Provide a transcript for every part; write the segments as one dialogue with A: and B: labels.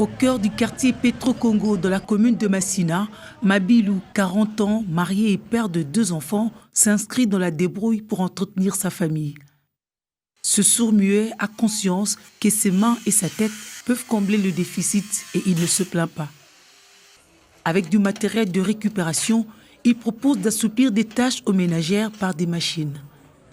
A: Au cœur du quartier Petro-Congo dans la commune de Massina, Mabilou, 40 ans, marié et père de 2 enfants, s'inscrit dans la débrouille pour entretenir sa famille. Ce sourd-muet a conscience que ses mains et sa tête peuvent combler le déficit et il ne se plaint pas. Avec du matériel de récupération, il propose d'assouplir des tâches aux ménagères par des machines.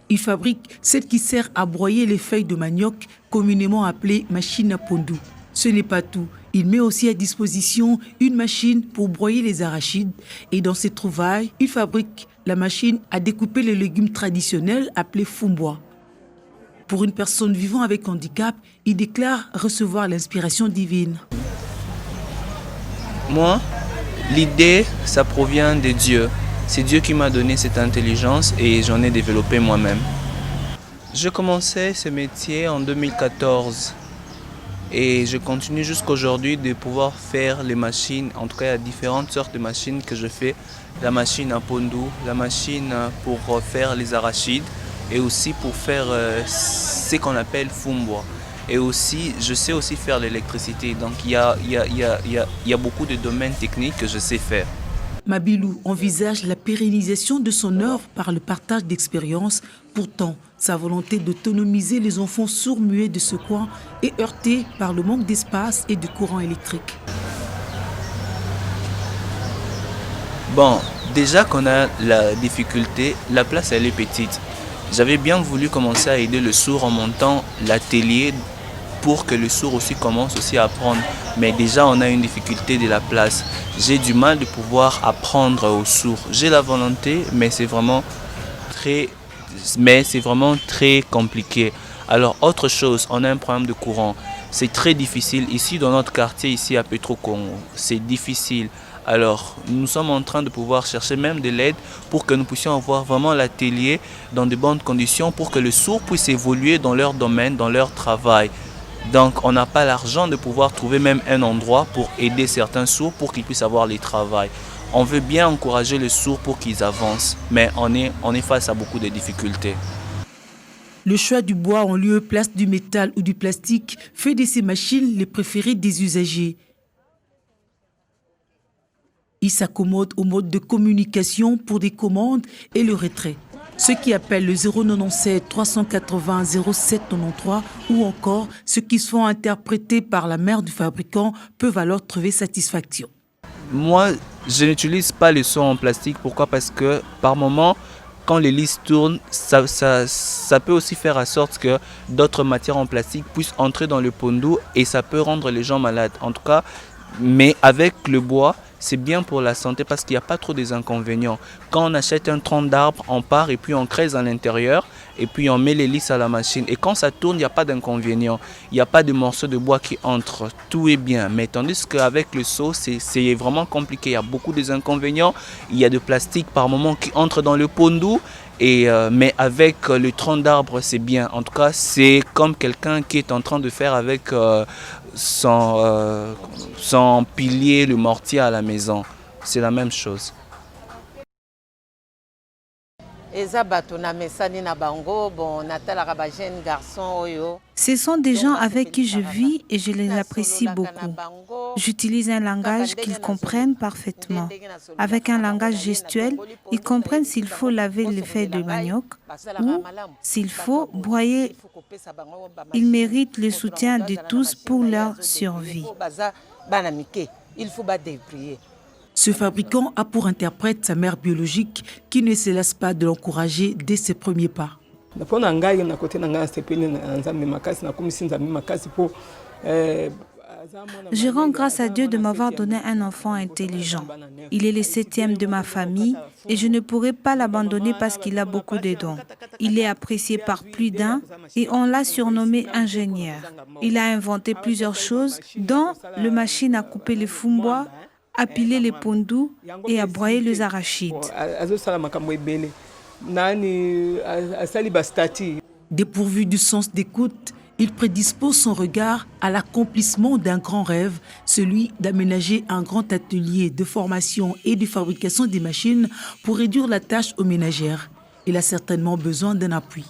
A: Il fabrique celle qui sert à broyer les feuilles de manioc, communément appelée machine à pondou. Ce n'est pas tout. Il met aussi à disposition une machine pour broyer les arachides et dans ses trouvailles, il fabrique la machine à découper les légumes traditionnels appelés fumbois. Pour une personne vivant avec handicap, il déclare recevoir l'inspiration divine.
B: Moi, l'idée, ça provient de Dieu. C'est Dieu qui m'a donné cette intelligence et j'en ai développé moi-même. Je commençais ce métier en 2014 et je continue jusqu'aujourd'hui de pouvoir faire les machines, en tout cas il y a différentes sortes de machines que je fais. La machine à pondou, la machine pour faire les arachides et aussi pour faire ce qu'on appelle fumbois. Et aussi, je sais aussi faire l'électricité, donc il y a beaucoup de domaines techniques que je sais faire.
A: Mabilou envisage la pérennisation de son œuvre par le partage d'expériences. Pourtant, sa volonté d'autonomiser les enfants sourds-muets de ce coin est heurtée par le manque d'espace et de courant électrique.
B: Bon, déjà qu'on a la difficulté, la place elle est petite. J'avais bien voulu commencer à aider le sourd en montant l'atelier pour que le sourd aussi commence aussi à apprendre. Mais déjà, on a une difficulté de la place. J'ai du mal de pouvoir apprendre aux sourds. J'ai la volonté, mais c'est vraiment très compliqué. Alors, autre chose, on a un problème de courant. C'est très difficile. Ici, dans notre quartier, ici à Petro-Congo, c'est difficile. Alors, nous sommes en train de pouvoir chercher même de l'aide pour que nous puissions avoir vraiment l'atelier dans de bonnes conditions pour que les sourds puissent évoluer dans leur domaine, dans leur travail. Donc, on n'a pas l'argent de pouvoir trouver même un endroit pour aider certains sourds pour qu'ils puissent avoir les travail. On veut bien encourager les sourds pour qu'ils avancent, mais on est face à beaucoup de difficultés.
A: Le choix du bois en lieu place du métal ou du plastique fait de ces machines les préférées des usagers. Il s'accommode au mode de communication pour des commandes et le retrait. Ceux qui appellent le 097 380 0793 ou encore ceux qui se font interpréter par la mère du fabricant peuvent alors trouver satisfaction.
B: Moi, je n'utilise pas les seaux en plastique. Pourquoi? Parce que par moment, quand l'hélice tourne, ça peut aussi faire en sorte que d'autres matières en plastique puissent entrer dans le pondou et ça peut rendre les gens malades. En tout cas, mais avec le bois, c'est bien pour la santé parce qu'il n'y a pas trop des inconvénients. Quand on achète un tronc d'arbre, on part et puis on creuse à l'intérieur et puis on met l'hélice à la machine. Et quand ça tourne, il n'y a pas d'inconvénients. Il n'y a pas de morceaux de bois qui entrent. Tout est bien. Mais tandis qu'avec le seau, c'est vraiment compliqué. Il y a beaucoup d'inconvénients. Il y a de plastique par moment qui entre dans le pondou. Mais avec le tronc d'arbre, c'est bien. En tout cas, c'est comme quelqu'un qui est en train de faire avec son pilier, le mortier à la maison. C'est la même chose.
C: Ce sont des gens avec qui je vis et je les apprécie beaucoup. J'utilise un langage qu'ils comprennent parfaitement. Avec un langage gestuel, ils comprennent s'il faut laver les feuilles de manioc ou s'il faut broyer. Ils méritent le soutien de tous pour leur survie.
A: Ce fabricant a pour interprète sa mère biologique qui ne se lasse pas de l'encourager dès ses premiers pas.
C: Je rends grâce à Dieu de m'avoir donné un enfant intelligent. Il est le 7e de ma famille et je ne pourrais pas l'abandonner parce qu'il a beaucoup de dons. Il est apprécié par plus d'un et on l'a surnommé ingénieur. Il a inventé plusieurs choses, dont la machine à couper les fumbois, à piler les pondous et à broyer les arachides.
A: Dépourvu du sens d'écoute, il prédispose son regard à l'accomplissement d'un grand rêve, celui d'aménager un grand atelier de formation et de fabrication des machines pour réduire la tâche aux ménagères. Il a certainement besoin d'un appui.